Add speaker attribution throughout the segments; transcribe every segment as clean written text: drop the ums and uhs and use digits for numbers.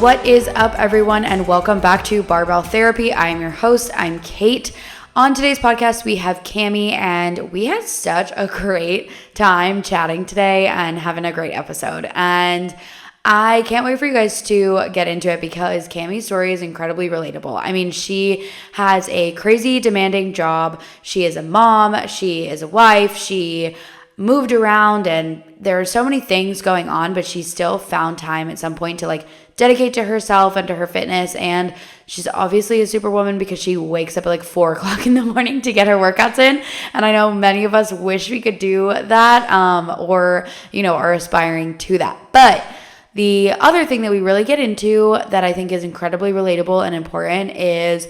Speaker 1: What is up, everyone, and welcome back to Barbell Therapy. I am your host. I'm Kate. On today's podcast, we have Cami, and we had such a great time chatting today and having a great episode. And I can't wait for you guys to get into it because Cami's story is incredibly relatable. I mean, she has a crazy demanding job. She is a mom. She is a wife. She moved around and there are so many things going on, but she still found time at some point to dedicate to herself and to her fitness. And she's obviously a superwoman because she wakes up at 4 o'clock in the morning to get her workouts in. And I know many of us wish we could do that, or are aspiring to that. But the other thing that we really get into that I think is incredibly relatable and important is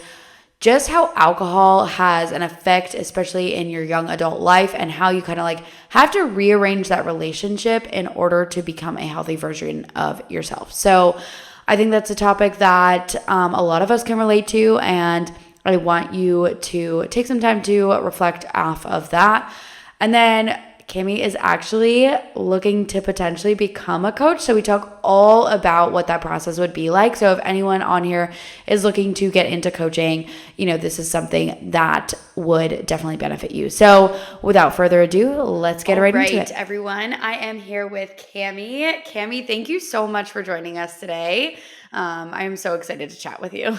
Speaker 1: just how alcohol has an effect, especially in your young adult life, and how you kind of have to rearrange that relationship in order to become a healthy version of yourself. So I think that's a topic that a lot of us can relate to, and I want you to take some time to reflect off of that. And then Cami is actually looking to potentially become a coach. So we talk all about what that process would be like. So if anyone on here is looking to get into coaching, this is something that would definitely benefit you. So without further ado, let's get right into it. Everyone, I am here with Cami. Cami, thank you so much for joining us today. I am so excited to chat with you.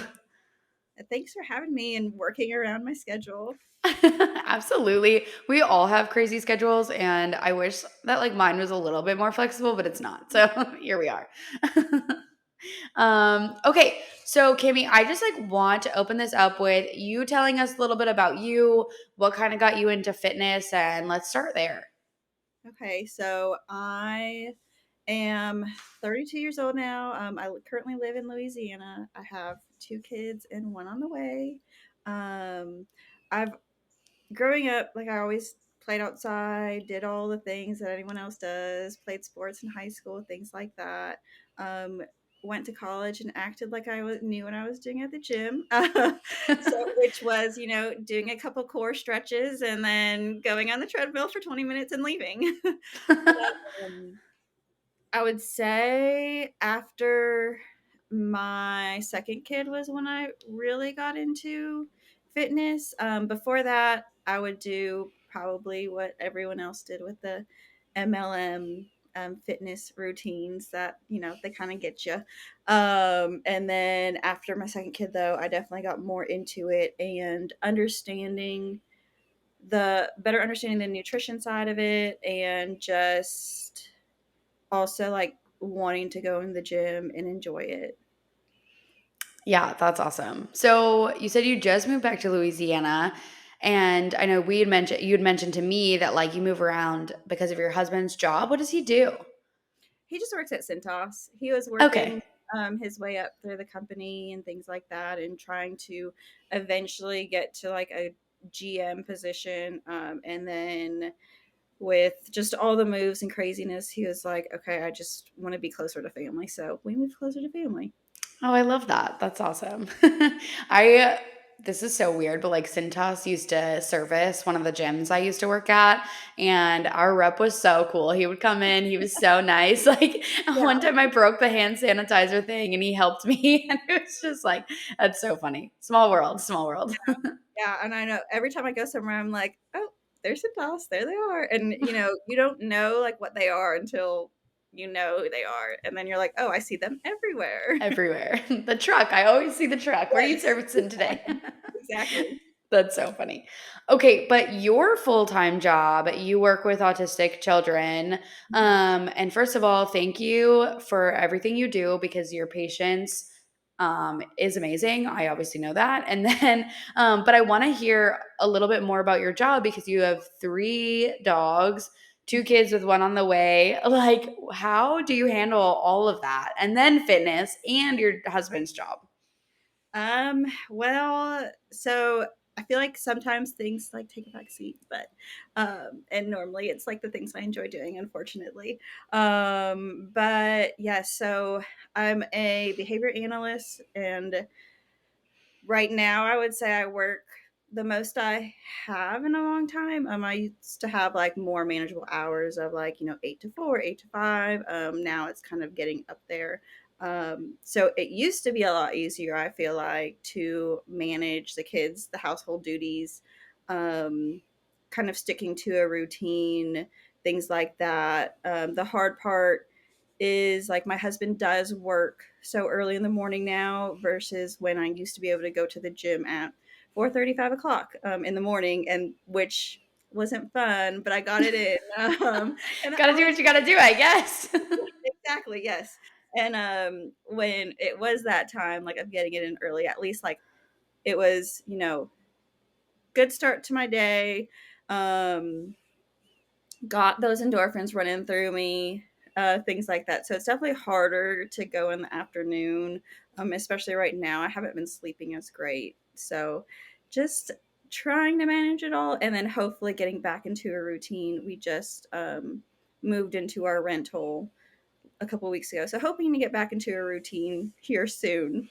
Speaker 2: Thanks for having me and working around my schedule.
Speaker 1: Absolutely. We all have crazy schedules, and I wish that mine was a little bit more flexible, but it's not. So here we are. Okay. So Cami, I just want to open this up with you telling us a little bit about you, what kind of got you into fitness, and let's start there.
Speaker 2: Okay, so I am 32 years old now. I currently live in Louisiana. I have 2 kids and one on the way. I've growing up, I always played outside, did all the things that anyone else does, played sports in high school, things like that. Um, Went to college and acted like knew what I was doing at the gym. Which was, doing a couple core stretches and then going on the treadmill for 20 minutes and leaving. um, I would say after my second kid was when I really got into fitness. Before that, I would do probably what everyone else did with the MLM fitness routines that, they kind of get you. And then after my second kid, though, I definitely got more into it and better understanding the nutrition side of it and just also wanting to go in the gym and enjoy it.
Speaker 1: Yeah, that's awesome. So you said you just moved back to Louisiana, and I know you had mentioned to me that you move around because of your husband's job. What does he do?
Speaker 2: He just works at Cintas. He was
Speaker 1: Okay.
Speaker 2: working his way up through the company and things like that, and trying to eventually get to a GM position. And then with just all the moves and craziness, he was like, okay, I just want to be closer to family. So we moved closer to family.
Speaker 1: Oh, I love that. That's awesome. I This is so weird, but Cintas used to service one of the gyms I used to work at, and our rep was so cool. He would come in, he was so nice.
Speaker 2: Yeah.
Speaker 1: One time I broke the hand sanitizer thing and he helped me, and it was just that's so funny. Small world, small world.
Speaker 2: Yeah, and I know every time I go somewhere, I'm like, oh, there's a toss. There they are. And, you don't know what they are until you know who they are. And then you're like, oh, I see them everywhere.
Speaker 1: Everywhere. The truck. I always see the truck. What are you
Speaker 2: Yes.
Speaker 1: servicing today?
Speaker 2: Exactly.
Speaker 1: That's so funny. Okay, but your full-time job, you work with autistic children. And first of all, thank you for everything you do because your patience is amazing. I obviously know that. And then, but I want to hear a little bit more about your job because you have 3 dogs, 2 kids with one on the way. How do you handle all of that? And then fitness and your husband's job?
Speaker 2: Well, so I feel like sometimes things take a back seat, but and normally it's the things I enjoy doing, unfortunately. But yeah, so I'm a behavior analyst, and right now I would say I work the most I have in a long time. I used to have more manageable hours of 8 to 4, 8 to 5. Now it's kind of getting up there. So it used to be a lot easier, I feel like, to manage the kids, the household duties, um, kind of sticking to a routine, things like that. The hard part is like my husband does work so early in the morning now versus when I used to be able to go to the gym at 4:30, 5 o'clock in the morning, and which wasn't fun, but I got it in. And
Speaker 1: Gotta
Speaker 2: I
Speaker 1: do
Speaker 2: was
Speaker 1: what you gotta do, I guess.
Speaker 2: exactly, yes. And when it was that time, like of getting it in early, at least like it was, good start to my day. Um, got those endorphins running through me, things like that. So it's definitely harder to go in the afternoon, especially right now. I haven't been sleeping as great. So just trying to manage it all and then hopefully getting back into a routine. We just moved into our rental a couple weeks ago. So hoping to get back into a routine here soon.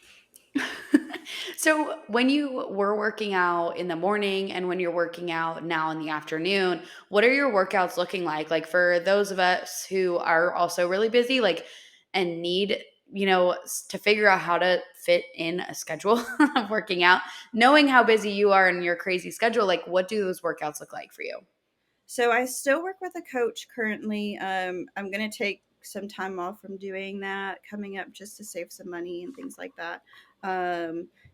Speaker 1: So, when you were working out in the morning and when you're working out now in the afternoon, what are your workouts looking like? Like for those of us who are also really busy, like, and need, to figure out how to fit in a schedule of working out, knowing how busy you are in your crazy schedule, like, what do those workouts look like for you?
Speaker 2: So I still work with a coach currently. I'm going to take some time off from doing that coming up just to save some money and things like that.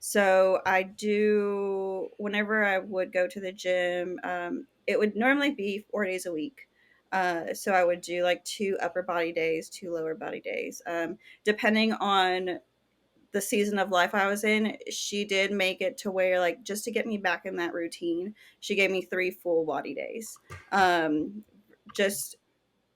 Speaker 2: So I do, whenever I would go to the gym, it would normally be 4 days a week. So I would do like 2 upper body days, 2 lower body days, depending on the season of life I was in. She did make it to where, like, just to get me back in that routine, she gave me 3 full body days. Just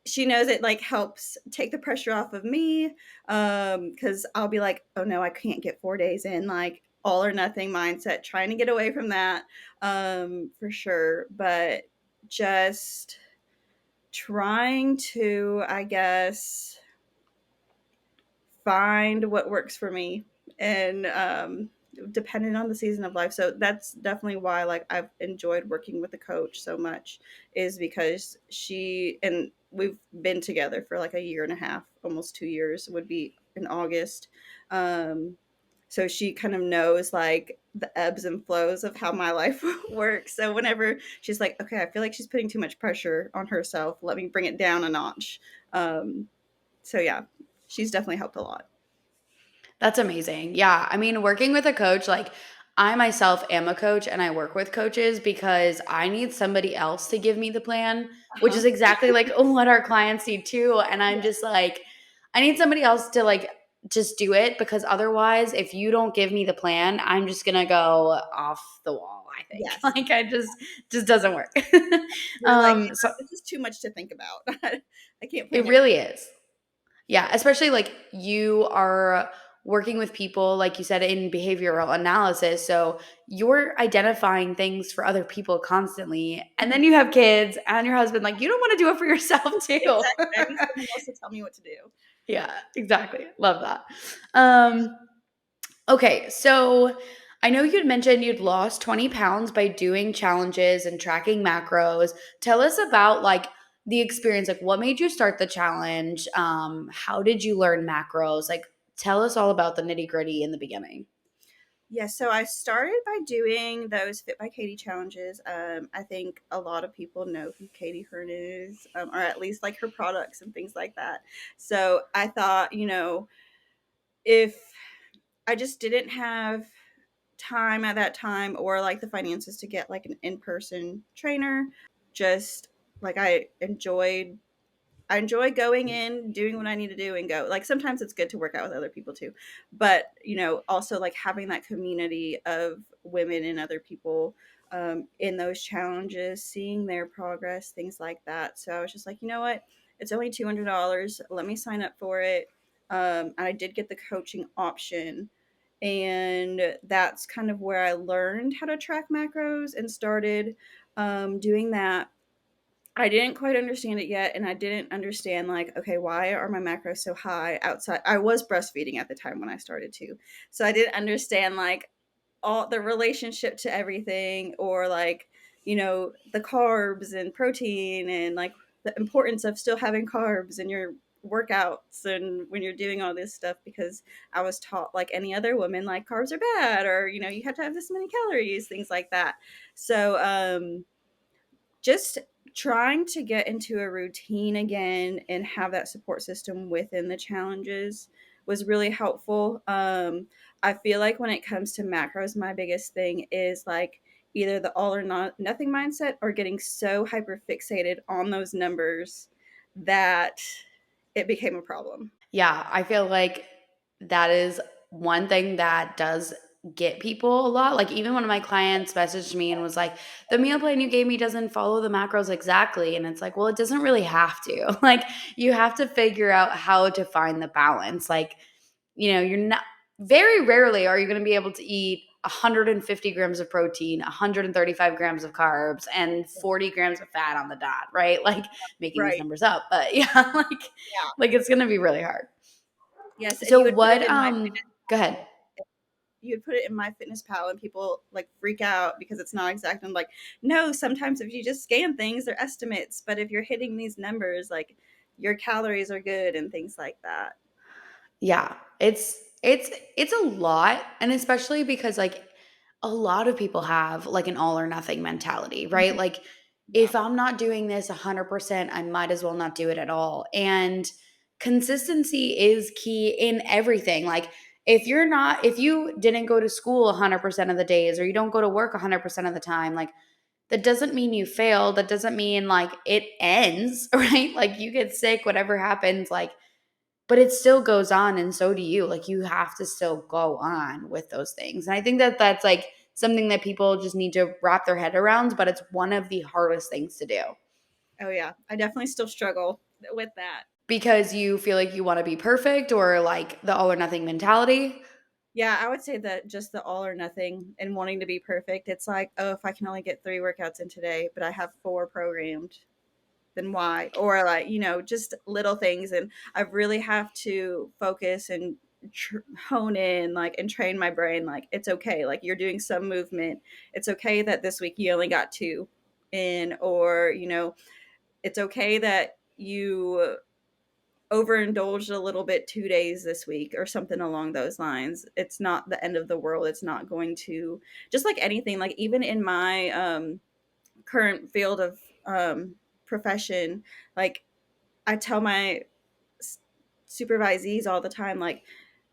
Speaker 2: she knows it like helps take the pressure off of me, because I'll be like, oh no, I can't get 4 days in, like all or nothing mindset, trying to get away from that, for sure. But just trying to, I guess, find what works for me, and depending on the season of life. So that's definitely why like I've enjoyed working with the coach so much, is because she and we've been together for like a year and a half, almost 2 years would be in August. um so she kind of knows like the ebbs and flows of how my life works. So whenever she's like, okay, I feel like she's putting too much pressure on herself, let me bring it down a notch. So yeah, she's definitely helped a lot.
Speaker 1: That's amazing. Yeah. I mean, working with a coach, like I myself am a coach and I work with coaches because I need somebody else to give me the plan, which
Speaker 2: Uh-huh.
Speaker 1: is exactly like what our clients need too. And I'm just like, I need somebody else to like just do it because otherwise, if you don't give me the plan, I'm just gonna go off the wall, I think.
Speaker 2: Yes.
Speaker 1: Like I just doesn't work.
Speaker 2: You're like,
Speaker 1: So
Speaker 2: this is too much to think about. I can't
Speaker 1: it
Speaker 2: plan it.
Speaker 1: really is. Yeah, especially like you are working with people, like you said, in behavioral analysis. So you're identifying things for other people constantly. And
Speaker 2: Mhm.
Speaker 1: then you have kids and your husband, like you don't want to do it for yourself too.
Speaker 2: Exactly. I need someone else to tell me what to do.
Speaker 1: Yeah, exactly. Love that. Um, okay, so I know you'd mentioned you'd lost 20 pounds by doing challenges and tracking macros. Tell us about like the experience. Like, what made you start the challenge? How did you learn macros? Like, tell us all about the nitty gritty in the beginning.
Speaker 2: Yeah, so I started by doing those Fit by Katie challenges. I think a lot of people know who Katie Hearn is, or at least like her products and things like that. So I thought, if I just didn't have time at that time or like the finances to get like an in-person trainer, just like I enjoy going in, doing what I need to do and go. Like sometimes it's good to work out with other people too. But, also like having that community of women and other people, in those challenges, seeing their progress, things like that. So I was just like, you know what? It's only $200. Let me sign up for it. And I did get the coaching option. And that's kind of where I learned how to track macros and started doing that. I didn't quite understand it yet, and I didn't understand like, okay, why are my macros so high outside? I was breastfeeding at the time when I started to, so I didn't understand like all the relationship to everything, or like the carbs and protein and like the importance of still having carbs in your workouts and when you're doing all this stuff, because I was taught, like any other woman, like carbs are bad, or you have to have this many calories, things like that. So just trying to get into a routine again and have that support system within the challenges was really helpful. I feel like when it comes to macros, my biggest thing is like either the all or not nothing mindset, or getting so hyper fixated on those numbers that it became a problem.
Speaker 1: Yeah, I feel like that is one thing that does get people a lot. Like, even one of my clients messaged me and was like, "The meal plan you gave me doesn't follow the macros exactly." And it's like, well, it doesn't really have to. Like, you have to figure out how to find the balance. Like, you're not, very rarely are you going to be able to eat 150 grams of protein, 135 grams of carbs, and 40 grams of fat on the dot, right? Like, making these
Speaker 2: Right.
Speaker 1: numbers up, but yeah,
Speaker 2: Yeah.
Speaker 1: like it's going to be really hard.
Speaker 2: Yes, and
Speaker 1: So
Speaker 2: you would put it
Speaker 1: what
Speaker 2: in my
Speaker 1: go ahead.
Speaker 2: you'd put it in MyFitnessPal, and people like freak out because it's not exact. And like, no, sometimes if you just scan things, they're estimates. But if you're hitting these numbers, like your calories are good and things like that.
Speaker 1: Yeah, it's a lot, and especially because like a lot of people have like an all or nothing mentality, right?
Speaker 2: Mhm.
Speaker 1: Like,
Speaker 2: Yeah.
Speaker 1: if I'm not doing this 100%, I might as well not do it at all. And consistency is key in everything. Like, if you didn't go to school 100% of the days, or you don't go to work 100% of the time, like, that doesn't mean you failed. That doesn't mean like it ends, right? Like, you get sick, whatever happens, like, but it still goes on, and so do you. Like, you have to still go on with those things. And I think that that's like something that people just need to wrap their head around, but it's one of the hardest things to do
Speaker 2: Oh yeah, I definitely still struggle with that.
Speaker 1: because you feel like you want to be perfect, or like the all or nothing mentality.
Speaker 2: Yeah, I would say that just the all or nothing and wanting to be perfect. It's like, oh, if I can only get 3 workouts in today, but I have 4 programmed, then why? Or like, just little things. And I really have to focus and hone in, like, and train my brain. Like, it's okay. Like, you're doing some movement. It's okay that this week you only got two in, or, it's okay that you overindulged a little bit 2 days this week or something along those lines. It's not the end of the world. It's not going to, just like anything, like even in my current field of profession, like I tell my supervisees all the time, like,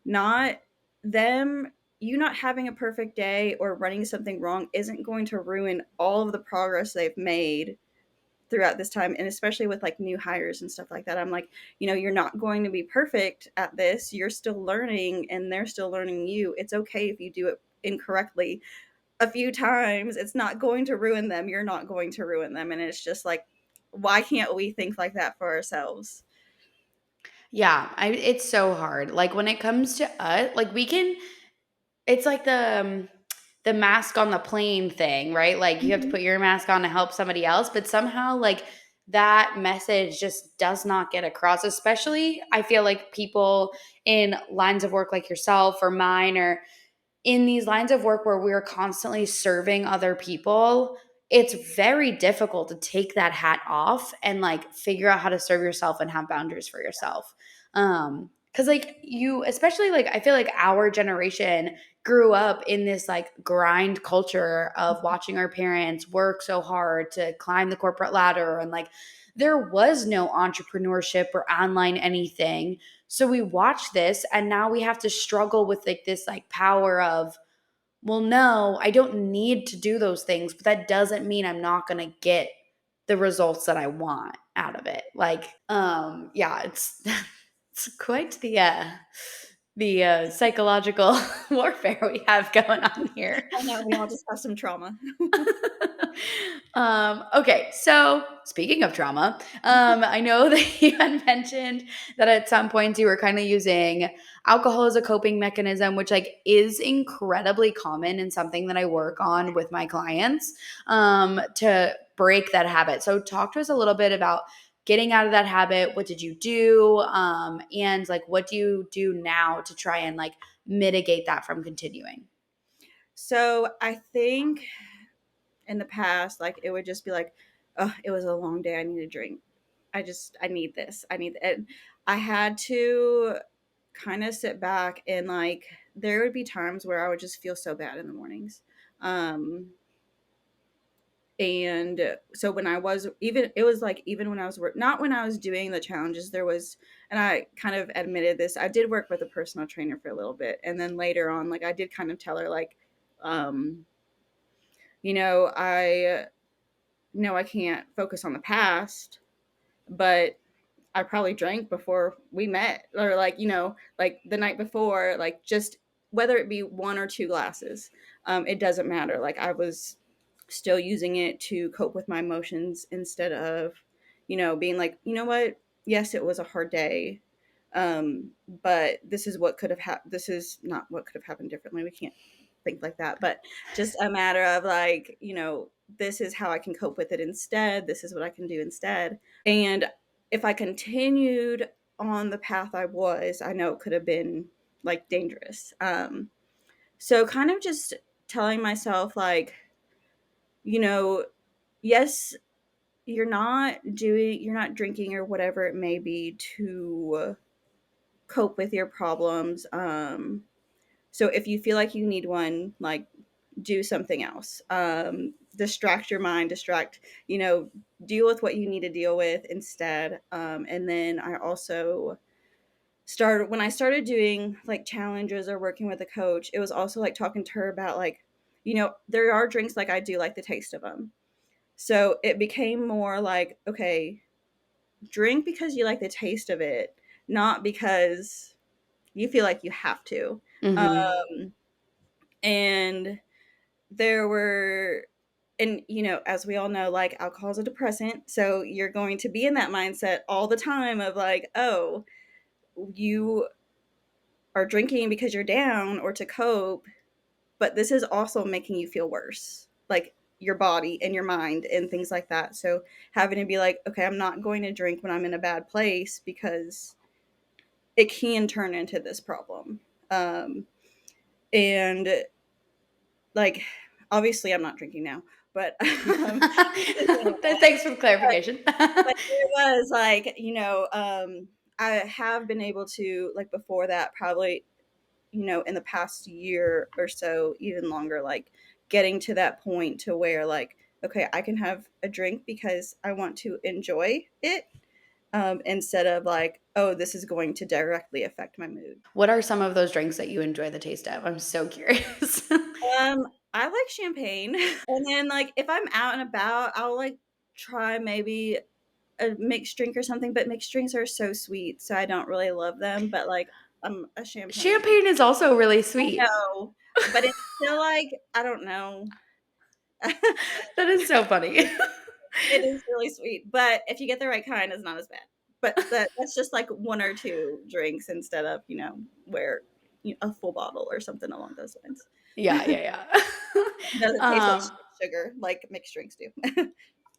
Speaker 2: not them, you not having a perfect day or running something wrong isn't going to ruin all of the progress they've made throughout this time. And especially with like new hires and stuff like that, I'm like, you're not going to be perfect at this. You're still learning and they're still learning you. It's okay if you do it incorrectly a few times. It's not going to ruin them. You're not going to ruin them. And it's just like, why can't we think like that for ourselves?
Speaker 1: Yeah, it's so hard. Like, when it comes to us, like, we can, it's like the mask on the plane thing, right? Like, you have to
Speaker 2: Mhm.
Speaker 1: put your mask on to help somebody else, but somehow like that message just does not get across. Especially, I feel like people in lines of work like yourself or mine, or in these lines of work where we're constantly serving other people, it's very difficult to take that hat off and like figure out how to serve yourself and have boundaries for yourself. Cuz like, you, especially like, I feel like our generation grew up in this like grind culture of watching our parents work so hard to climb the corporate ladder, and like there was no entrepreneurship or online anything. So we watch this, and now we have to struggle with like this like power of, well, no, I don't need to do those things, but that doesn't mean I'm not going to get the results that I want out of it. Like, yeah, it's it's quite the psychological warfare we have going on here.
Speaker 2: I know we all just have some trauma.
Speaker 1: Okay, so speaking of trauma, I know that you had mentioned that at some points you were kind of using alcohol as a coping mechanism, which like is incredibly common and something that I work on with my clients, to break that habit. So talk to us a little bit about getting out of that habit. What did you do? And like, what do you do now to try and like mitigate that from continuing?
Speaker 2: So I think in the past, like, it would just be like, oh, it was a long day, I need a drink. I need this. And I had to kind of sit back and like there would be times where I would just feel so bad in the mornings. Um and so when I was even it was like even when I was not when I was doing the challenges there was, and I kind of admitted this, I did work with a personal trainer for a little bit, and then later on like I did kind of tell her like um I know I can't focus on the past, but I probably drank before we met, or like, like the night before, like just whether it be one or two glasses, it doesn't matter. Like I was still using it to cope with my emotions instead of, being like, you know what? Yes, it was a hard day. But this is what could have happened. This is not what could have happened differently. We can't think like that, but just a matter of like, this is how I can cope with it instead. This is what I can do instead. And if I continued on the path I was, I know it could have been like dangerous. So kind of just telling myself like, you know, yes, you're not drinking or whatever it may be to cope with your problems. So if you feel like you need one, like do something else. Distract your mind, deal with what you need to deal with instead. And then I also started when I started doing like challenges or working with a coach, it was also like talking to her about like, there are drinks like I do like the taste of them. So it became more like, okay, drink because you like the taste of it, not because you feel like you have to.
Speaker 1: Mm-hmm.
Speaker 2: Um, and there were, and as we all know, like alcohol is a depressant. So you're going to be in that mindset all the time of like, oh, you are drinking because you're down or to cope, but this is also making you feel worse. Like your body and your mind and things like that. So having to be like, okay, I'm not going to drink when I'm in a bad place because it can turn into this problem. Um, and like, obviously, I'm not drinking now, but
Speaker 1: Thanks for the clarification.
Speaker 2: but it was like, I have been able to, like, before that, probably, in the past year or so, even longer, like, getting to that point to where, like, okay, I can have a drink because I want to enjoy it, instead of like, oh, this is going to directly affect my mood.
Speaker 1: What are some of those drinks that you enjoy the taste of? I'm so curious.
Speaker 2: I like champagne. And then, like, if I'm out and about, I'll, like, try maybe a mixed drink or something, but mixed drinks are so sweet, so I don't really love them, but, like, I'm a champagne.
Speaker 1: Champagne is also really
Speaker 2: I
Speaker 1: sweet.
Speaker 2: know, but it's still, like, I don't know.
Speaker 1: That is so funny.
Speaker 2: It is really sweet, but if you get the right kind, it's not as bad. But that's just, like, 1 or 2 drinks instead of, where a full bottle or something along those lines.
Speaker 1: Yeah, yeah, yeah.
Speaker 2: It doesn't taste like
Speaker 1: um,
Speaker 2: sugar like mixed drinks do.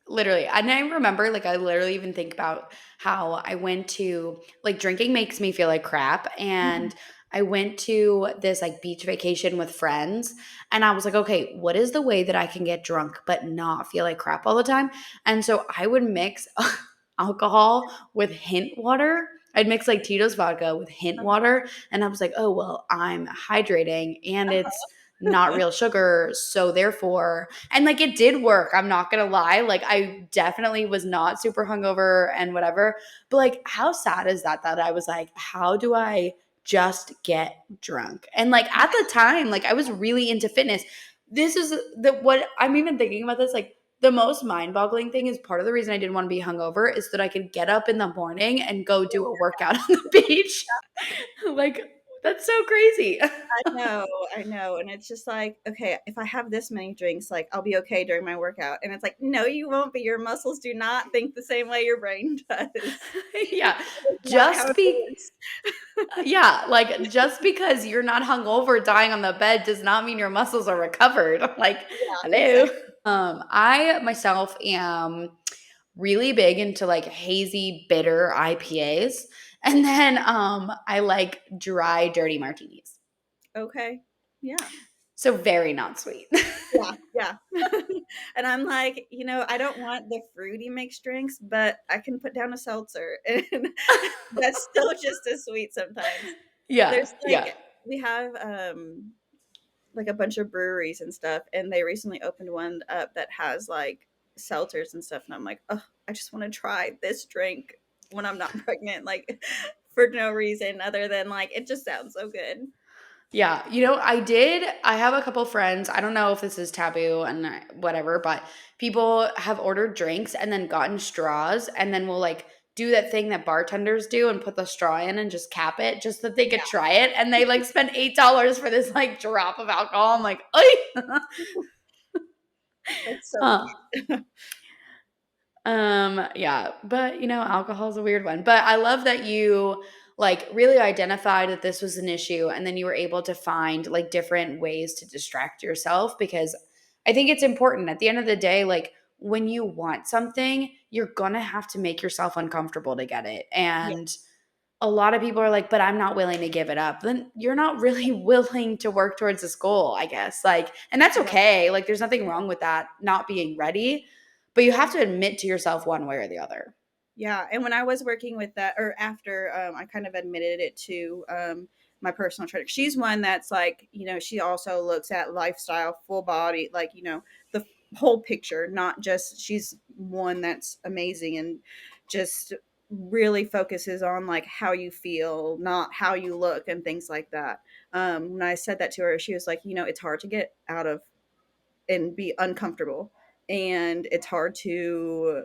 Speaker 1: Literally. And I remember, like, I literally even think about how I went to, like, drinking makes me feel like crap. And I went to this, like, beach vacation with friends. And I was like, okay, what is the way that I can get drunk but not feel like crap all the time? And so I would mix alcohol with hint water. I'd mix, like, Tito's vodka with hint water. And I was like, oh, well, I'm hydrating and it's not real sugar. So therefore, and like it did work. I'm not gonna lie. Like I definitely was not super hungover and whatever. But like, how sad is that? That I was like, how do I just get drunk? And like at the time, like I was really into fitness. This is the what I'm even thinking about this. Like the most mind-boggling thing is part of the reason I didn't want to be hungover is that I could get up in the morning and go do a workout on the beach. Like that's so crazy.
Speaker 2: I know, and it's just like, okay, if I have this many drinks, like, I'll be okay during my workout, and it's like, no, you won't be, your muscles do not think the same way your brain does.
Speaker 1: Yeah.
Speaker 2: That's not how
Speaker 1: Just
Speaker 2: it
Speaker 1: be
Speaker 2: works.
Speaker 1: yeah, like just because you're not hungover dying on the bed does not mean your muscles are recovered. Like,
Speaker 2: Yeah,
Speaker 1: hello.
Speaker 2: exactly.
Speaker 1: I myself am really big into like hazy, bitter IPAs. And then I like dry, dirty martinis.
Speaker 2: Okay. Yeah.
Speaker 1: So very not sweet.
Speaker 2: Yeah. Yeah. And I'm like, I don't want the fruity mixed drinks, but I can put down a seltzer and that's still just as sweet sometimes.
Speaker 1: Yeah,
Speaker 2: There's
Speaker 1: yeah.
Speaker 2: we have like a bunch of breweries and stuff, and they recently opened one up that has like seltzers and stuff, and I'm like, oh, I just want to try this drink when I'm not pregnant, like for no reason other than like it just sounds so good.
Speaker 1: Yeah, I have a couple friends. I don't know if this is taboo and whatever, but people have ordered drinks and then gotten straws and then will like do that thing that bartenders do and put the straw in and just cap it just that they could
Speaker 2: Yeah,
Speaker 1: try it. And they like spend $8 for this like drop of alcohol. I'm like, Oy!
Speaker 2: that's so
Speaker 1: Huh.
Speaker 2: cute.
Speaker 1: Yeah, but alcohol is a weird one. But I love that you like really identified that this was an issue and then you were able to find like different ways to distract yourself because I think it's important at the end of the day, like when you want something, you're gonna have to make yourself uncomfortable to get it.
Speaker 2: Yeah,
Speaker 1: And a lot of people are like, but I'm not willing to give it up. Then you're not really willing to work towards this goal, I guess. Like, and that's
Speaker 2: right.
Speaker 1: okay. Like, there's nothing wrong with that, not being ready, but you have to admit to yourself one way or the other.
Speaker 2: Yeah, and when I was working with that, or after, I kind of admitted it to my personal trainer. She's one that's like, she also looks at lifestyle, full body, like, the whole picture, not just, she's one that's amazing and just really focuses on like how you feel, not how you look and things like that. When I said that to her, she was like, it's hard to get out of and be uncomfortable. And it's hard to,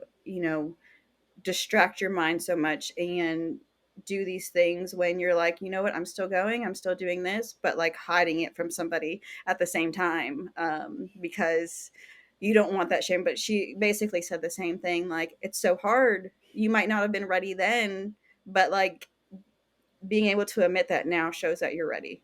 Speaker 2: distract your mind so much and do these things when you're like, you know what, I'm still going, I'm still doing this, but like hiding it from somebody at the same time, because you don't want that shame. But she basically said the same thing, like it's so hard, you might not have been ready then, but like being able to admit that now shows that you're ready.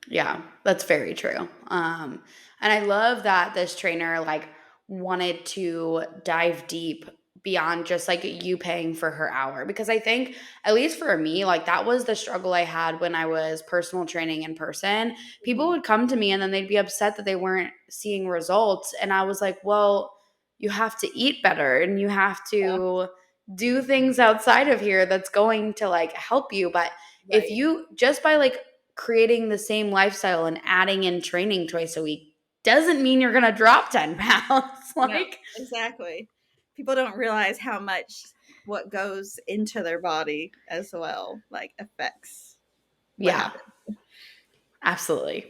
Speaker 1: Yeah, that's very true. And I love that this trainer like wanted to dive deep beyond just like you paying for her hour because I think at least for me like that was the struggle I had when I was personal training in person. People
Speaker 2: Mhm.
Speaker 1: would come to me and then they'd be upset that they weren't seeing results and I was like, "Well, you have to eat better and you have
Speaker 2: Yeah,
Speaker 1: to do things outside of here that's going to like help you." But if
Speaker 2: right.
Speaker 1: you just by like creating the same lifestyle and adding in training twice a week doesn't mean you're going to drop 10 pounds.
Speaker 2: No,
Speaker 1: Like,
Speaker 2: exactly. People don't realize how much what goes into their body as well, like affects what
Speaker 1: yeah,
Speaker 2: happens.
Speaker 1: absolutely.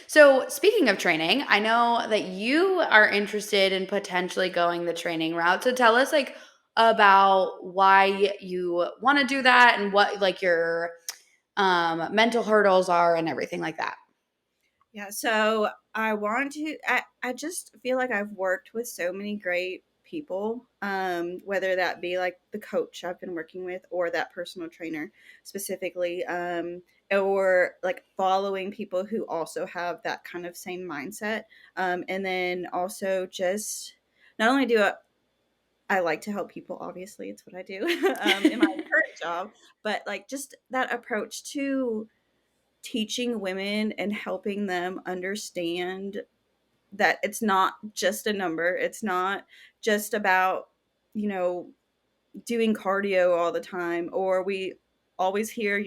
Speaker 1: So, speaking of training, I know that you are interested in potentially going the training route. So, tell us like about why you want to do that and what like your mental hurdles are and everything like that.
Speaker 2: Yeah, so I just feel like I've worked with so many great people, whether that be like the coach I've been working with or that personal trainer specifically, or like following people who also have that kind of same mindset. And then also just not only I like to help people, obviously, it's what I do in my current job, but like just that approach to teaching women and helping them understand that it's not just a number. It's not just about, you know, doing cardio all the time, or we always hear,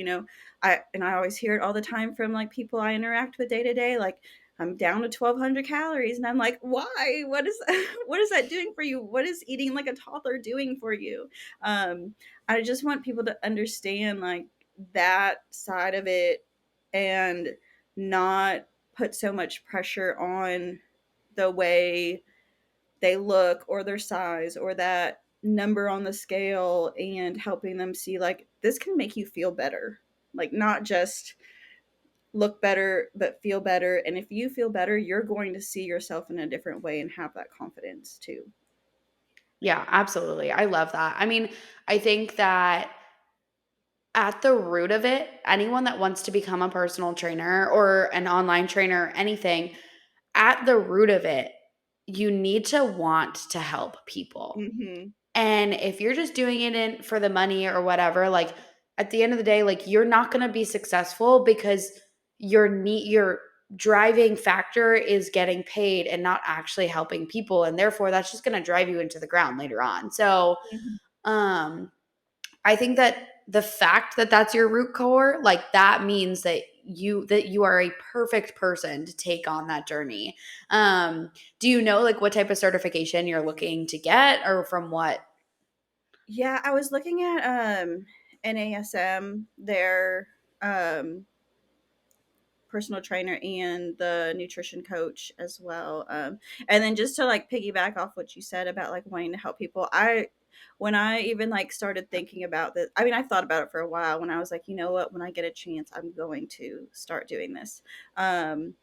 Speaker 2: I always hear it all the time from like people I interact with day to day, like I'm down to 1,200 calories, and I'm like, why? What is what is that doing for you? What is eating like a toddler doing for you? um I just want people to understand like that side of it, and not put so much pressure on the way they look or their size or that number on the scale, and helping them see like this can make you feel better, like not just look better but feel better. And if you feel better, you're going to see yourself in a different way and have that confidence too.
Speaker 1: Yeah, absolutely. I love that. I mean, I think that at the root of it, anyone that wants to become a personal trainer or an online trainer, anything, at the root of it, you need to want to help people.
Speaker 2: Hmm.
Speaker 1: And if you're just doing it for the money or whatever, like at the end of the day, like you're not going to be successful because you're driving factor is getting paid and not actually helping people, and therefore that's just going to drive you into the ground later on. So
Speaker 2: Mhm.
Speaker 1: um I think that the fact that that's your root core, like that means that you are a perfect person to take on that journey. Do you know like what type of certification you're looking to get, or from what?
Speaker 2: Yeah, I was looking at NASM, their um, personal trainer and the nutrition coach as well. And then just to like piggyback off what you said about like wanting to help people, when I even like started thinking about this, I mean, I thought about it for a while when I was like, you know what, when I get a chance, I'm going to start doing this. Um,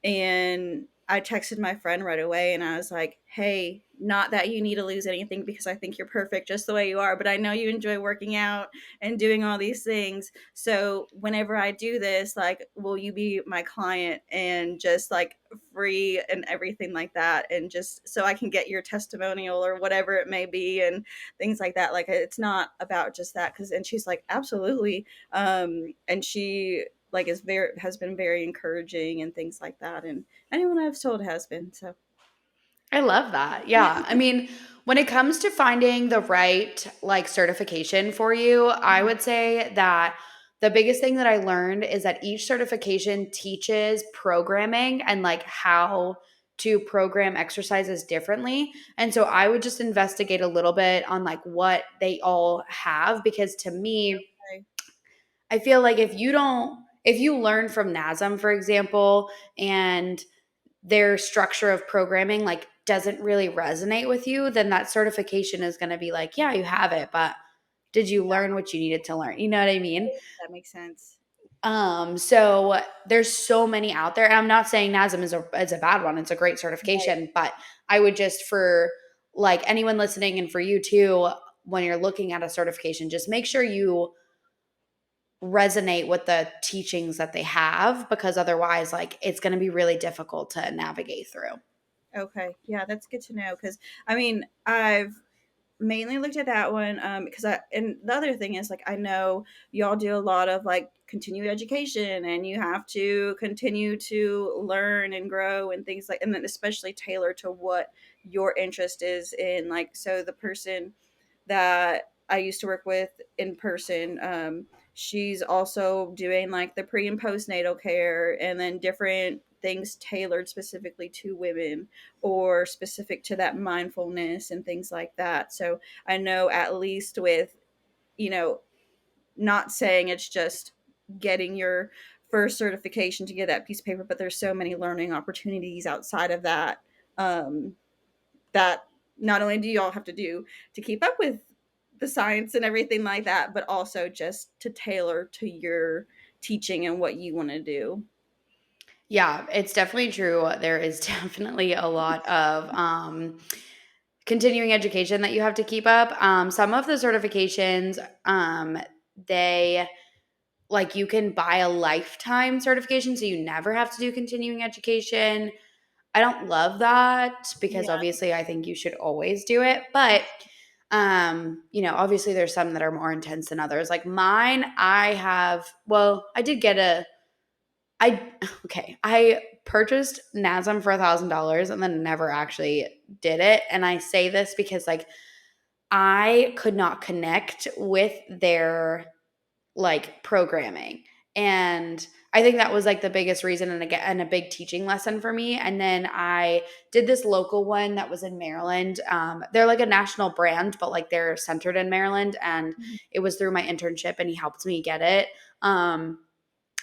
Speaker 2: and I texted my friend right away and I was like, hey, not that you need to lose anything because I think you're perfect just the way you are, but I know you enjoy working out and doing all these things. So whenever I do this, like, will you be my client and just like free and everything like that? And just so I can get your testimonial or whatever it may be and things like that. Like, it's not about just that. And she's like, absolutely. And she, like is very has been very encouraging and things like that, and anyone I've told has been so.
Speaker 1: I love that. Yeah. I mean, when it comes to finding the right like certification for you, I would say that the biggest thing that I learned is that each certification teaches programming and like how to program exercises differently. And so I would just investigate a little bit on like what they all have, because to me,
Speaker 2: Okay.
Speaker 1: I feel like if you learn from NASM, for example, and their structure of programming like doesn't really resonate with you, then that certification is going to be like, yeah, you have it, but did you learn what you needed to learn? You know what I mean?
Speaker 2: That makes sense.
Speaker 1: So there's so many out there. And I'm not saying NASM is a bad one. It's a great
Speaker 2: Right.
Speaker 1: certification, but I would just, for like anyone listening and for you too, when you're looking at a certification, just make sure you resonate with the teachings that they have, because otherwise like it's going to be really difficult to navigate through.
Speaker 2: Okay, yeah, that's good to know because I mean I've mainly looked at that one because I and the other thing is like I know y'all do a lot of like continuing education and you have to continue to learn and grow and things like, and then especially tailor to what your interest is in, like so the person that I used to work with in person, she's also doing like the pre and postnatal care and then different things tailored specifically to women or specific to that mindfulness and things like that. So I know at least with, you know, not saying it's just getting your first certification to get that piece of paper, but there's so many learning opportunities outside of that, um, that not only do y'all have to do to keep up with the science and everything like that, but also just to tailor to your teaching and what you want to do.
Speaker 1: Yeah, it's definitely true. There is definitely a lot of continuing education that you have to keep up. Some of the certifications, they like you can buy a lifetime certification, so you never have to do continuing education. I don't love that because
Speaker 2: Yeah.
Speaker 1: obviously I think you should always do it, but obviously there's some that are more intense than others. Like mine, I did get I okay, I purchased NASM for $1,000 and then never actually did it. And I say this because like I could not connect with their like programming. And I think that was like the biggest reason, and again, and a big teaching lesson for me. And then I did this local one that was in Maryland. They're like a national brand, but like they're centered in Maryland. And
Speaker 2: Mhm.
Speaker 1: it was through my internship, and he helped me get it.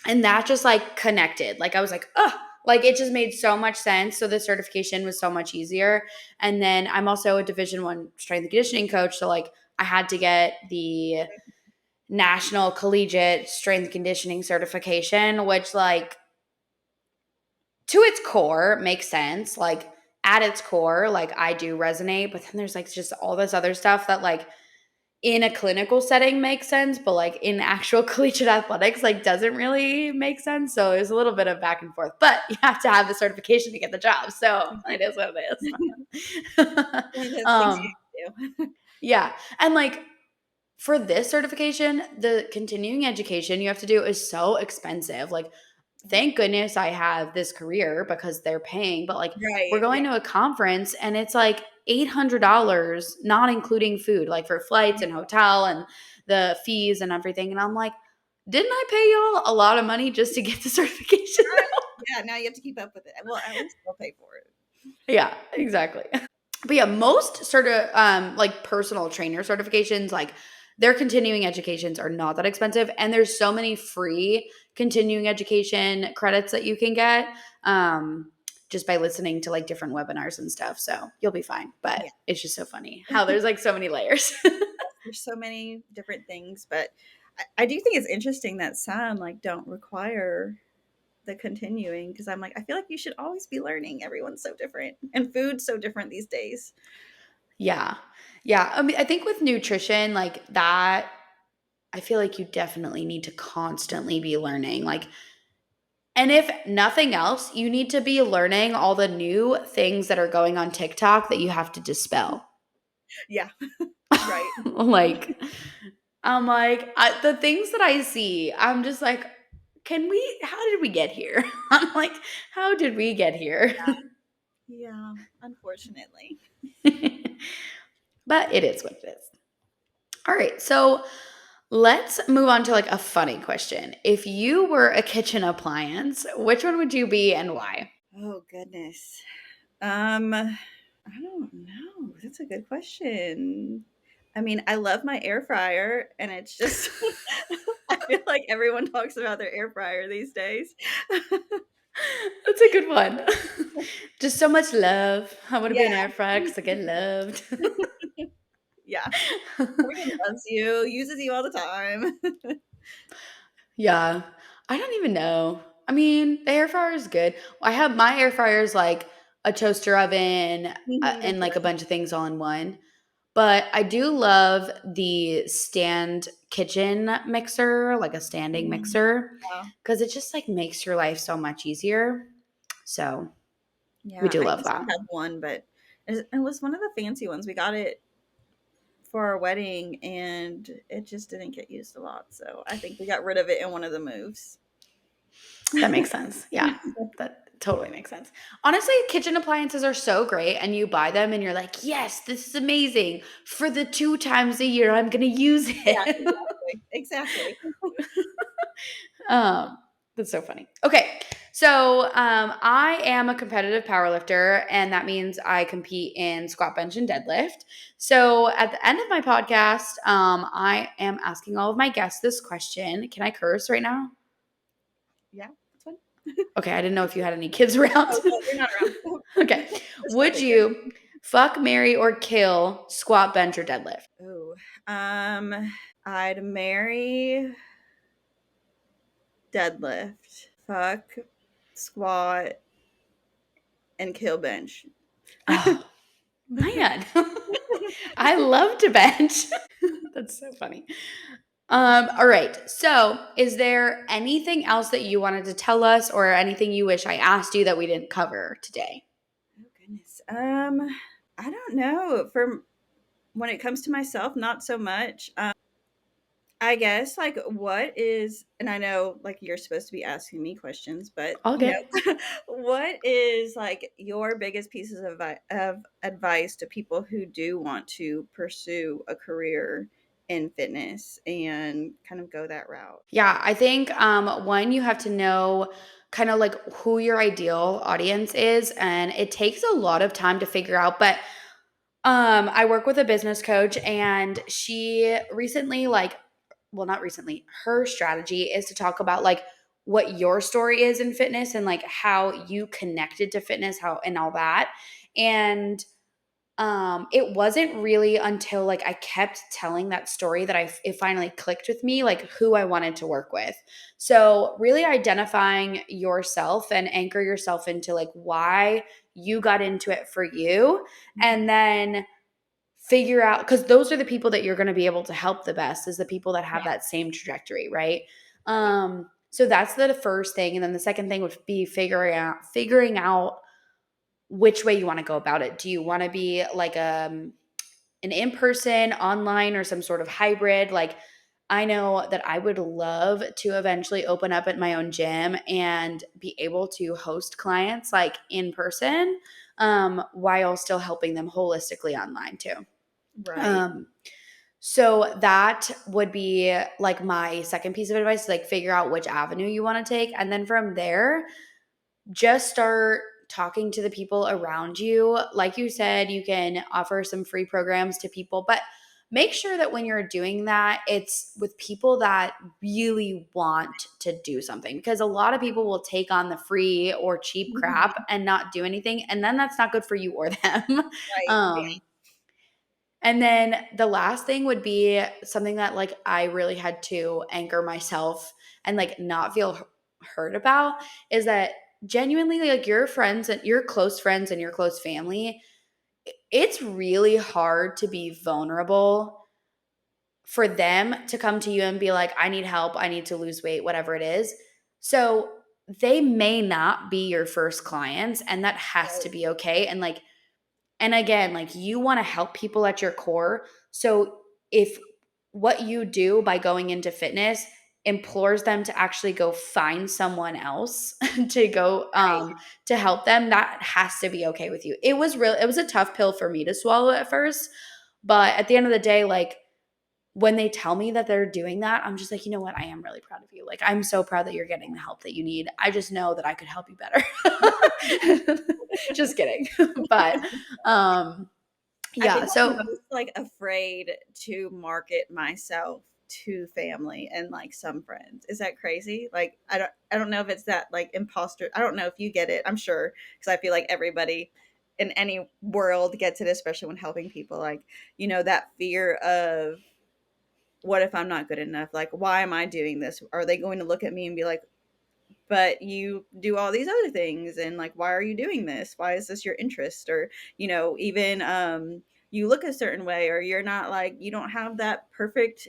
Speaker 1: And that just like connected. Like I was like, oh, like it just made so much sense. So the certification was so much easier. And then I'm also a Division 1 strength and conditioning coach. So like I had to get the National Collegiate Strength Conditioning certification, which like to its core makes sense. Like at its core, like I do resonate, but then there's like just all this other stuff that like in a clinical setting makes sense, but like in actual collegiate athletics, like doesn't really make sense. So there's a little bit of back and forth, but you have to have the certification to get the job. So it is what it
Speaker 2: One of
Speaker 1: is.
Speaker 2: those things you have to do.
Speaker 1: Yeah. And like for this certification, the continuing education you have to do is so expensive. Like thank goodness I have this career because they're paying, but like we're
Speaker 2: Right. Yeah.
Speaker 1: going to a conference and it's like $800, not including food, like for flights and hotel and the fees and everything. And I'm like, didn't I pay y'all a lot of money just to get the certification?
Speaker 2: Right. Yeah. Now you have to keep up with it. Well, at least they'll pay for it.
Speaker 1: Yeah, exactly. But yeah, most sort of like personal trainer certifications, like their continuing educations are not that expensive. And there's so many free continuing education credits that you can get just by listening to like different webinars and stuff. So you'll be fine. But
Speaker 2: Yeah.
Speaker 1: it's just so funny how there's like so many layers.
Speaker 2: There's so many different things, but I do think it's interesting that some like don't require the continuing because I'm like, I feel like you should always be learning. Everyone's so different and food's so different these days.
Speaker 1: Yeah. Yeah. I mean, I think with nutrition, like that, I feel like you definitely need to constantly be learning. Like, and if nothing else, you need to be learning all the new things that are going on TikTok that you have to dispel.
Speaker 2: Yeah. Right.
Speaker 1: Like, I'm like, the things that I see, I'm just like, how did we get here? I'm like, how did we get here?
Speaker 2: Yeah. Unfortunately.
Speaker 1: But it is what it is. All right. So let's move on to like a funny question. If you were a kitchen appliance, which one would you be and why?
Speaker 2: Oh goodness. I don't know. That's a good question. I mean, I love my air fryer, and it's just I feel like everyone talks about their air fryer these days.
Speaker 1: That's a good one. Just so much love. I want to be
Speaker 2: Yeah,
Speaker 1: an air fryer because I get loved.
Speaker 2: yeah. Everyone loves you, uses you all the time.
Speaker 1: Yeah. I don't even know. I mean, the air fryer is good. I have my air fryer is like a toaster oven
Speaker 2: That's
Speaker 1: and like a
Speaker 2: right.
Speaker 1: bunch of things all in one. But I do love the stand kitchen mixer, like a standing
Speaker 2: Mm,
Speaker 1: mixer,
Speaker 2: yeah.
Speaker 1: because it just like makes your life so much easier. So we
Speaker 2: Yeah,
Speaker 1: do
Speaker 2: I
Speaker 1: love
Speaker 2: used to
Speaker 1: that.
Speaker 2: have one, but it was one of the fancy ones. We got it for our wedding, and it just didn't get used a lot, so I think we got rid of it in one of the moves.
Speaker 1: That makes sense. Yeah, that totally makes sense. Honestly, kitchen appliances are so great, and you buy them and you're like, yes, this is amazing. For the 2 times a year, I'm going to use
Speaker 2: Yeah,
Speaker 1: it.
Speaker 2: exactly.
Speaker 1: um, that's so funny. Okay. So I am a competitive powerlifter, and that means I compete in squat, bench, and deadlift. So at the end of my podcast, I am asking all of my guests this question. Can I curse right now?
Speaker 2: Yeah, that's fun.
Speaker 1: Okay, I didn't know if you had any kids around.
Speaker 2: Oh, no, they're not around.
Speaker 1: Okay.
Speaker 2: Just go
Speaker 1: Would
Speaker 2: ahead, go ahead.
Speaker 1: you fuck, marry, or kill squat, bench, or deadlift?
Speaker 2: Ooh, I'd marry deadlift, fuck squat, and kill bench.
Speaker 1: Oh, man. I love to bench. That's so funny. All right. So, is there anything else that you wanted to tell us or anything you wish I asked you that we didn't cover today?
Speaker 2: Oh goodness. I don't know. For when it comes to myself, not so much. I guess like what is, and I know like you're supposed to be asking me questions, but
Speaker 1: All good.
Speaker 2: what is like your biggest pieces of advice to people who do want to pursue a career in fitness and kind of go that route?
Speaker 1: Yeah, I think one, you have to know kind of like who your ideal audience is, and it takes a lot of time to figure out. But I work with a business coach, and she recently, like, well, not recently, her strategy is to talk about like what your story is in fitness and like how you connected to fitness, how and all that. And it wasn't really until like I kept telling that story that it finally clicked with me, like who I wanted to work with. So really identifying yourself and anchor yourself into like why you got into it for you, and
Speaker 2: Mhm.
Speaker 1: then figure out, because those are the people that you're going to be able to help the best, is the people that have
Speaker 2: Yeah,
Speaker 1: that same trajectory, right?
Speaker 2: right.
Speaker 1: So that's the first thing, and then the second thing would be figuring out which way you want to go about it. Do you want to be like an in-person, online, or some sort of hybrid? Like I know that I would love to eventually open up at my own gym and be able to host clients like in person, while still helping them holistically online too.
Speaker 2: Right.
Speaker 1: Um, so that would be like my second piece of advice, like figure out which avenue you want to take. And then from there, just start talking to the people around you. Like you said, you can offer some free programs to people, but make sure that when you're doing that, it's with people that really want to do something, because a lot of people will take on the free or cheap crap
Speaker 2: Mhm.
Speaker 1: and not do anything. And then that's not good for you or them.
Speaker 2: Right.
Speaker 1: um, and then the last thing would be something that like I really had to anchor myself and like not feel hurt about, is that genuinely like your friends and your close friends and your close family, it's really hard to be vulnerable for them to come to you and be like, I need help, I need to lose weight, whatever it is. So they may not be your first clients, and that has to
Speaker 2: Right.
Speaker 1: be okay. And like, and again, like you want to help people at your core. So if what you do by going into fitness implores them to actually go find someone else to go
Speaker 2: Right.
Speaker 1: to help them, that has to be okay with you. It was a tough pill for me to swallow at first, but at the end of the day, like when they tell me that they're doing that, I'm just like, you know what? I am really proud of you. Like, I'm so proud that you're getting the help that you need. I just know that I could help you better. Just kidding. But
Speaker 2: I
Speaker 1: yeah,
Speaker 2: think I'm
Speaker 1: so
Speaker 2: most like afraid to market myself to family and like some friends. Is that crazy? Like I don't know if it's that like imposter. I don't know if you get it. I'm sure, because I feel like everybody in any world gets it, especially when helping people. Like, that fear of, what if I'm not good enough? Like, why am I doing this? Are they going to look at me and be like, but you do all these other things, and like, why are you doing this? Why is this your interest? Or, even you look a certain way, or you're not, like, you don't have that perfect,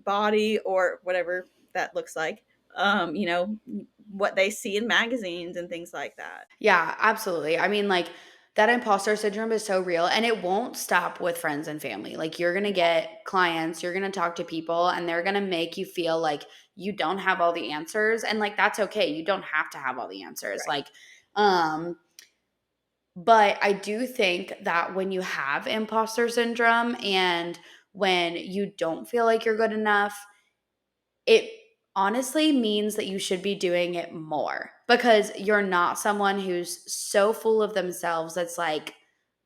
Speaker 2: body, or whatever that looks like, what they see in magazines and things like that.
Speaker 1: yeah, absolutely. I mean, like that imposter syndrome is so real, and it won't stop with friends and family. Like you're going to get clients, you're going to talk to people, and they're going to make you feel like you don't have all the answers, and like that's okay. You don't have to have all the answers.
Speaker 2: Right.
Speaker 1: Like um but I do think that when you have imposter syndrome and when you don't feel like you're good enough, it honestly means that you should be doing it more, because you're not someone who's so full of themselves that's like,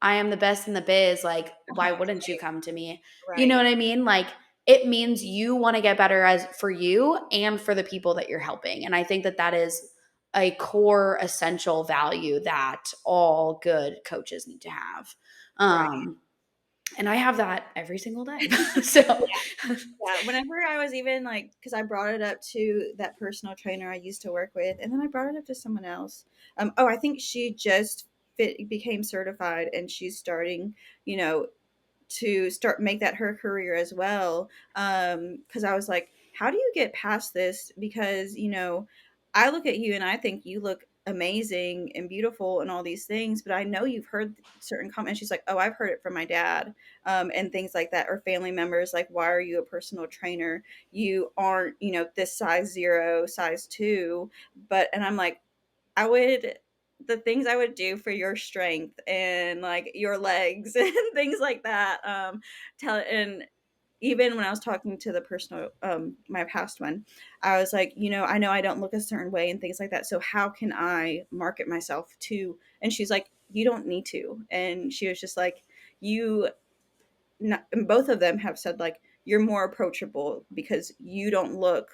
Speaker 1: I am the best in the biz. Like, why wouldn't you come to me? You know
Speaker 2: Right.
Speaker 1: what I mean? Like, it means you want to get better as for you and for the people that you're helping. And I think that that is a core essential value that all good coaches need to have.
Speaker 2: Right.
Speaker 1: And I have that every single day. So,
Speaker 2: Yeah, whenever I was even like, because I brought it up to that personal trainer I used to work with, and then I brought it up to someone else. I think she just became certified, and she's starting, you know, to start make that her career as well. Because I was like, how do you get past this? Because, I look at you and I think you look amazing and beautiful and all these things, but I know you've heard certain comments. She's like, oh, I've heard it from my dad, and things like that, or family members, like, why are you a personal trainer? You aren't, this size zero, size two. And I'm like, the things I would do for your strength and like your legs and things like that. And even when I was talking to the personal, my past one, I was like, I know I don't look a certain way and things like that. So how can I market myself to? And she's like, you don't need to. And she was just like, you, not, and both of them have said like, you're more approachable because you don't look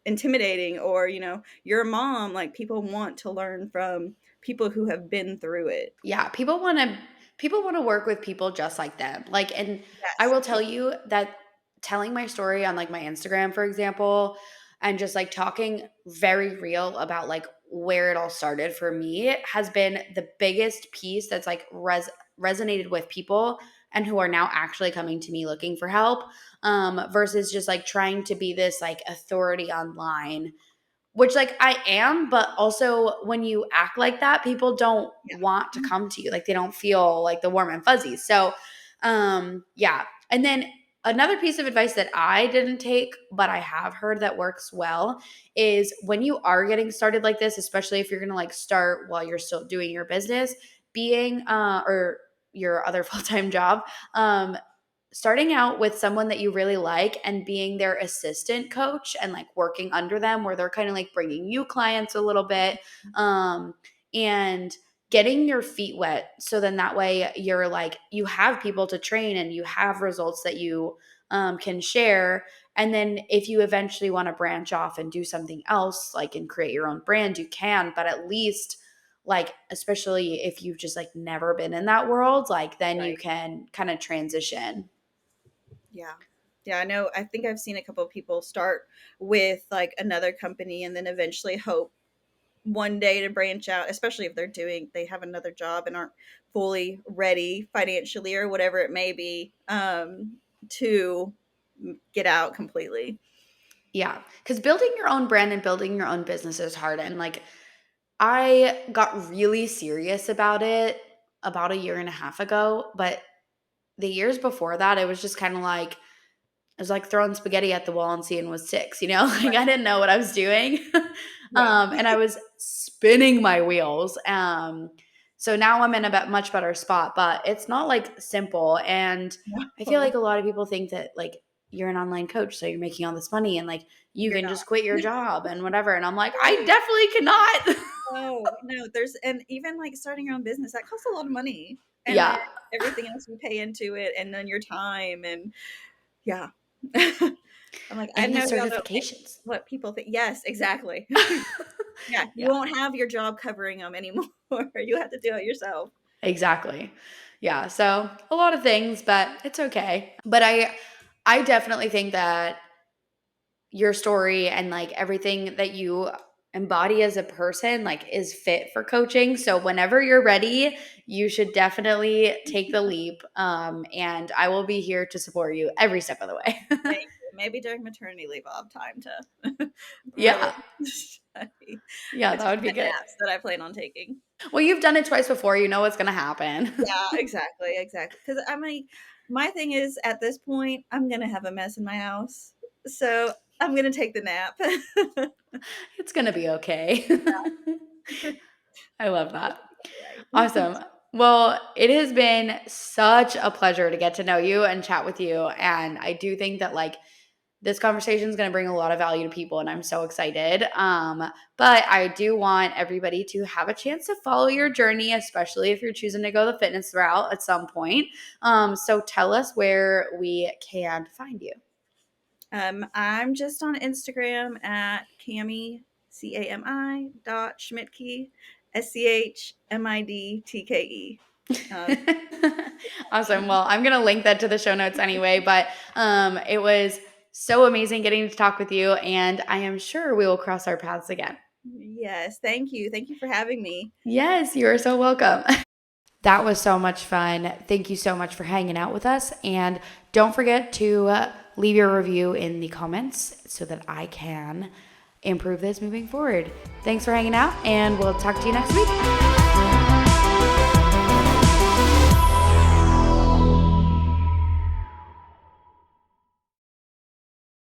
Speaker 2: intimidating, or you're a mom, like, people want to learn from people who have been through it.
Speaker 1: yeah, people want to work with people just like them. Like, and I
Speaker 2: Yes.
Speaker 1: will
Speaker 2: Yeah.
Speaker 1: tell you that telling my story on like my Instagram, for example, and just like talking very real about like where it all started for me has been the biggest piece that's like resonated with people and who are now actually coming to me looking for help, versus just like trying to be this like authority online, which like I am, but also when you act like that, people don't want to
Speaker 2: Yeah.
Speaker 1: come to you. Like they don't feel like the warm and fuzzy. So yeah. And then another piece of advice that I didn't take, but I have heard that works well, is when you are getting started like this, especially if you're going to like start while you're still doing your business, being or your other full-time job, starting out with someone that you really like and being their assistant coach and like working under them, where they're kind of like bringing you clients a little bit, and getting your feet wet. So then that way you're like, you have people to train and you have results that you can share. And then if you eventually want to branch off and do something else, like and create your own brand, you can, but at least like, especially if you've just like never been in that world, like then you
Speaker 2: Right.
Speaker 1: can kind of transition.
Speaker 2: Yeah. Yeah, I know. I think I've seen a couple of people start with like another company and then eventually hope one day to branch out, especially if they have another job and aren't fully ready financially or whatever it may be, to get out completely.
Speaker 1: Yeah. Because building your own brand and building your own business is hard. And like, I got really serious about it about a year and a half ago. But the years before that, it was just kind of like, it was like throwing spaghetti at the wall and seeing what sticks, you know? Like I didn't know what I was doing.
Speaker 2: Yeah.
Speaker 1: And I was spinning my wheels. So now I'm in a much better spot, but it's not like simple. And I feel like
Speaker 2: No,
Speaker 1: a lot of people think that like you're an online coach, so you're making all this money and like you
Speaker 2: you're
Speaker 1: can
Speaker 2: not.
Speaker 1: just quit your job and whatever. And I'm like, I
Speaker 2: Right.
Speaker 1: definitely cannot.
Speaker 2: No, and even like starting your own business, that costs a lot of money. And then
Speaker 1: Yeah.
Speaker 2: everything else you pay into it, and then your time, and yeah. I'm like, I
Speaker 1: And the
Speaker 2: know y'all don't think
Speaker 1: certifications.
Speaker 2: what people think. Yes, exactly. Yeah, you
Speaker 1: Yeah.
Speaker 2: won't have your job covering them anymore. You have to do it yourself.
Speaker 1: Exactly. Yeah. So a lot of things, but it's okay. But I definitely think that your story and like everything that you embody as a person like is fit for coaching. So whenever you're ready, you should definitely take the leap. And I will be here to support you every step of the way.
Speaker 2: Thank you. Maybe during maternity leave, I'll have time to really
Speaker 1: Yeah.
Speaker 2: study
Speaker 1: Yeah, that
Speaker 2: between
Speaker 1: would be
Speaker 2: the
Speaker 1: good.
Speaker 2: naps that I plan on taking.
Speaker 1: Well, you've done it twice before. You know what's going to happen.
Speaker 2: Yeah, exactly. Because I mean, my thing is at this point, I'm gonna have a mess in my house, so I'm gonna take the nap.
Speaker 1: It's going to be okay. I love that.
Speaker 2: Right.
Speaker 1: Awesome. Well, it has been such a pleasure to get to know you and chat with you. And I do think that like this conversation is going to bring a lot of value to people, and I'm so excited. But I do want everybody to have a chance to follow your journey, especially if you're choosing to go the fitness route at some point. So tell us where we can find you.
Speaker 2: I'm just on Instagram at Cami Cami dot Schmidtke SCHMIDTKE. Um,
Speaker 1: Awesome. Well, I'm going to link that to the show notes anyway, but it was so amazing getting to talk with you, and I am sure we will cross our paths again.
Speaker 2: yes, thank you. Thank you for having me.
Speaker 1: Yes, you are so welcome. That was so much fun. Thank you so much for hanging out with us. And don't forget to leave your review in the comments so that I can improve this moving forward. Thanks for hanging out, and we'll talk to you next week.